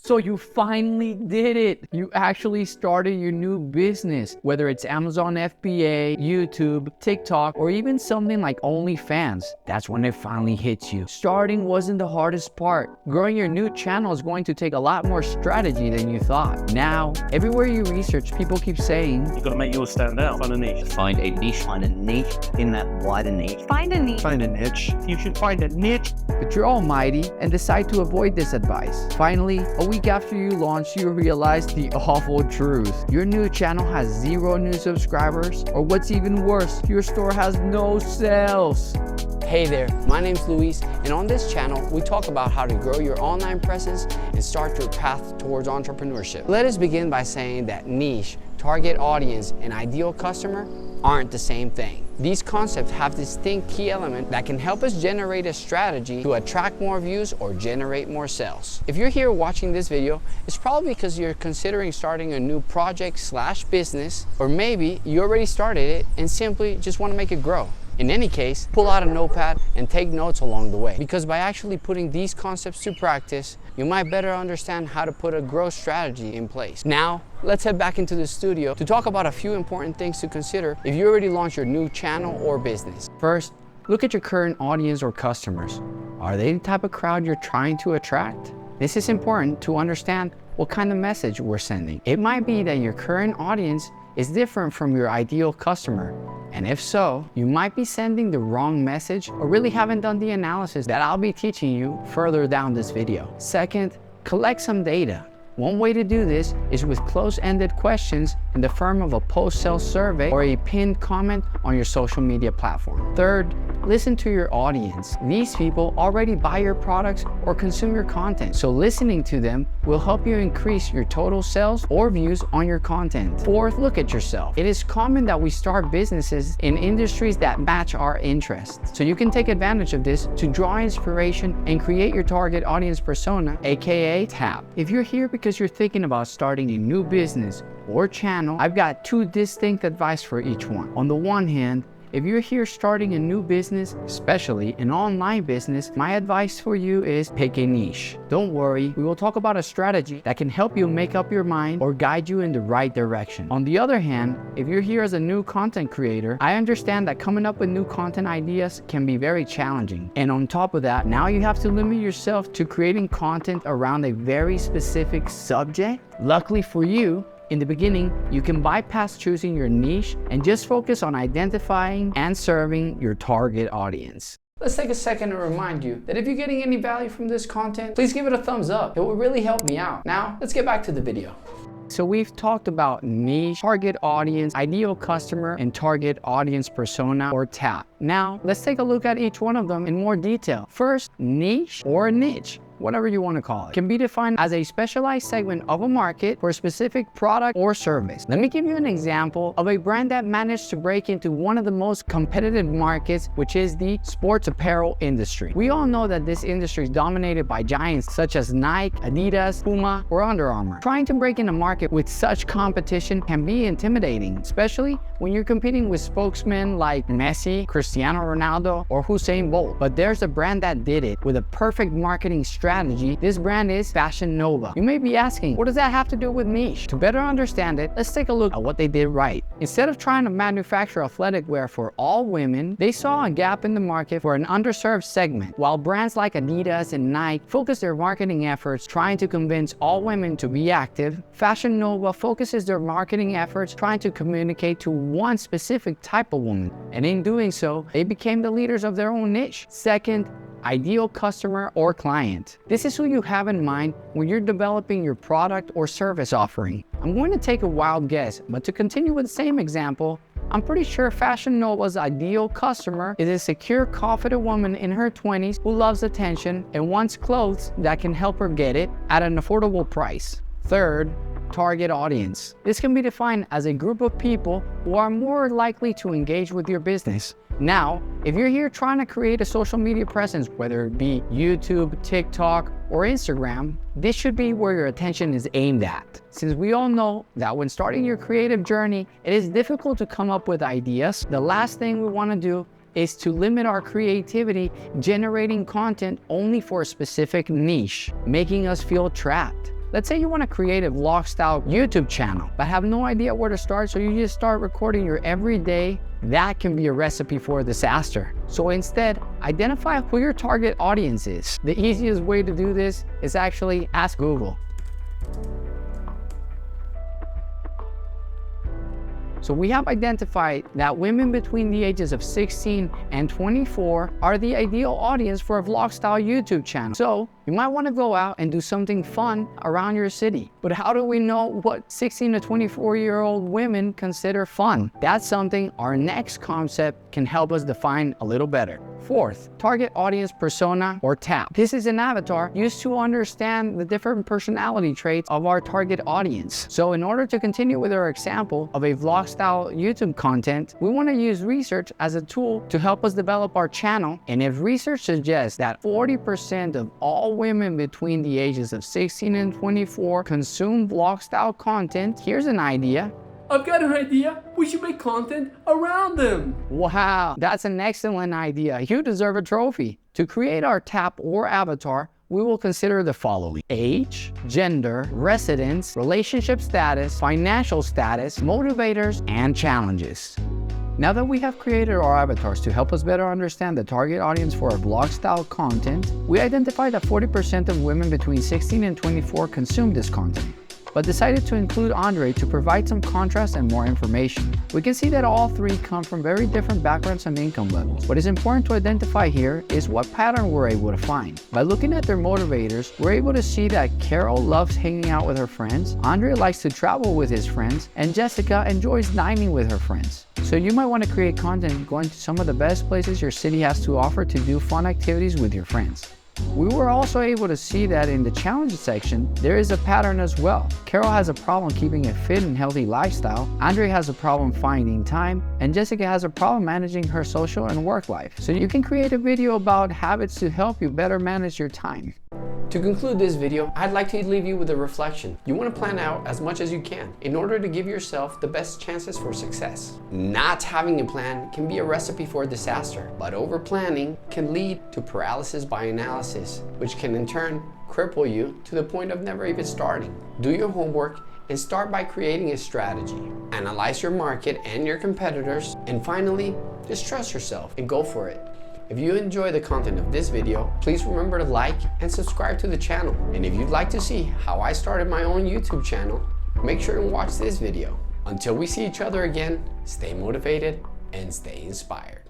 So you finally did it. You actually started your new business, whether it's Amazon FBA, YouTube, TikTok, or even something like OnlyFans. That's when it finally hits you. Starting wasn't the hardest part. Growing your new channel is going to take a lot more strategy than you thought. Now, everywhere you research, people keep saying, you've got to make yours stand out. Find a niche. Find a niche. Find a niche in that wider niche. Find a niche. Find a niche. You should find a niche. But you're almighty and decide to avoid this advice. Finally, a week after you launch, you realize the awful truth. Your new channel has 0 new subscribers, or what's even worse, your store has no sales. Hey there, my name's Luis, and on this channel, we talk about how to grow your online presence and start your path towards entrepreneurship. Let us begin by saying that niche, target audience, and ideal customer aren't the same thing. These concepts have distinct key elements that can help us generate a strategy to attract more views or generate more sales. If you're here watching this video, it's probably because you're considering starting a new project/business, or maybe you already started it and simply just want to make it grow. In any case, pull out a notepad and take notes along the way, because by actually putting these concepts to practice, you might better understand how to put a growth strategy in place. Now, let's head back into the studio to talk about a few important things to consider if you already launched your new channel or business. First, look at your current audience or customers. Are they the type of crowd you're trying to attract? This is important to understand what kind of message we're sending. It might be that your current audience is different from your ideal customer. And if so, you might be sending the wrong message or really haven't done the analysis that I'll be teaching you further down this video. Second, collect some data. One way to do this is with close-ended questions in the form of a post-sale survey or a pinned comment on your social media platform. Third, listen to your audience. These people already buy your products or consume your content, so listening to them will help you increase your total sales or views on your content. Fourth, look at yourself. It is common that we start businesses in industries that match our interests, so you can take advantage of this to draw inspiration and create your target audience persona, aka TAP. If you're here because you're thinking about starting a new business or channel, I've got 2 distinct advice for each one. On the one hand, if you're here starting a new business, especially an online business, my advice for you is pick a niche. Don't worry, we will talk about a strategy that can help you make up your mind or guide you in the right direction. On the other hand, if you're here as a new content creator, I understand that coming up with new content ideas can be very challenging. And on top of that, now you have to limit yourself to creating content around a very specific subject. Luckily for you, in the beginning, you can bypass choosing your niche and just focus on identifying and serving your target audience. Let's take a second to remind you that if you're getting any value from this content, please give it a thumbs up. It will really help me out. Now, let's get back to the video. So we've talked about niche, target audience, ideal customer, and target audience persona or TAP. Now, let's take a look at each one of them in more detail. First, niche or niche, whatever you want to call it, can be defined as a specialized segment of a market for a specific product or service. Let me give you an example of a brand that managed to break into one of the most competitive markets, which is the sports apparel industry. We all know that this industry is dominated by giants such as Nike, Adidas, Puma, or Under Armour. Trying to break in a market with such competition can be intimidating, especially when you're competing with spokesmen like Messi, Cristiano Ronaldo, or Usain Bolt. But there's a brand that did it with a perfect marketing strategy. This brand is Fashion Nova. You may be asking, what does that have to do with niche? To better understand it, let's take a look at what they did right. Instead of trying to manufacture athletic wear for all women, they saw a gap in the market for an underserved segment. While brands like Adidas and Nike focus their marketing efforts trying to convince all women to be active, Fashion Nova focuses their marketing efforts trying to communicate to one specific type of woman. And in doing so, they became the leaders of their own niche. Second, ideal customer or client. This is who you have in mind when you're developing your product or service offering. I'm going to take a wild guess, but to continue with the same example, I'm pretty sure Fashion Nova's ideal customer is a secure, confident woman in her 20s who loves attention and wants clothes that can help her get it at an affordable price. Third, target audience. This can be defined as a group of people who are more likely to engage with your business. Now, if you're here trying to create a social media presence, whether it be YouTube, TikTok, or Instagram, this should be where your attention is aimed at. Since we all know that when starting your creative journey, it is difficult to come up with ideas, the last thing we want to do is to limit our creativity generating content only for a specific niche, making us feel trapped. Let's say you want to create a vlog style YouTube channel, but have no idea where to start, so you just start recording your everyday. That can be a recipe for disaster. So instead, identify who your target audience is. The easiest way to do this is actually ask Google. So we have identified that women between the ages of 16 and 24 are the ideal audience for a vlog style YouTube channel. So you might want to go out and do something fun around your city. But how do we know what 16 to 24-year-old women consider fun? That's something our next concept can help us define a little better. Fourth, target audience persona or TAP. This is an avatar used to understand the different personality traits of our target audience. So in order to continue with our example of a vlog style YouTube content, we want to use research as a tool to help us develop our channel. And if research suggests that 40% of all women between the ages of 16 and 24 consume vlog style content, here's an idea. I've got an idea. We should make content around them. Wow, that's an excellent idea. You deserve a trophy. To create our TAP or avatar, we will consider the following: age, gender, residence, relationship status, financial status, motivators, and challenges. Now that we have created our avatars to help us better understand the target audience for our vlog style content, we identified that 40% of women between 16 and 24 consume this content, but decided to include Andre to provide some contrast and more information. We can see that all three come from very different backgrounds and income levels. What is important to identify here is what pattern we're able to find. By looking at their motivators, we're able to see that Carol loves hanging out with her friends, Andre likes to travel with his friends, and Jessica enjoys dining with her friends. So you might want to create content going to some of the best places your city has to offer to do fun activities with your friends. We were also able to see that in the challenge section, there is a pattern as well. Carol has a problem keeping a fit and healthy lifestyle, Andre has a problem finding time, and Jessica has a problem managing her social and work life. So you can create a video about habits to help you better manage your time. To conclude this video, I'd like to leave you with a reflection. You want to plan out as much as you can in order to give yourself the best chances for success. Not having a plan can be a recipe for disaster, but over planning can lead to paralysis by analysis, which can in turn cripple you to the point of never even starting. Do your homework and start by creating a strategy. Analyze your market and your competitors, and finally, just trust yourself and go for it. If you enjoy the content of this video, please remember to like and subscribe to the channel. And if you'd like to see how I started my own YouTube channel, make sure to watch this video. Until we see each other again, stay motivated and stay inspired.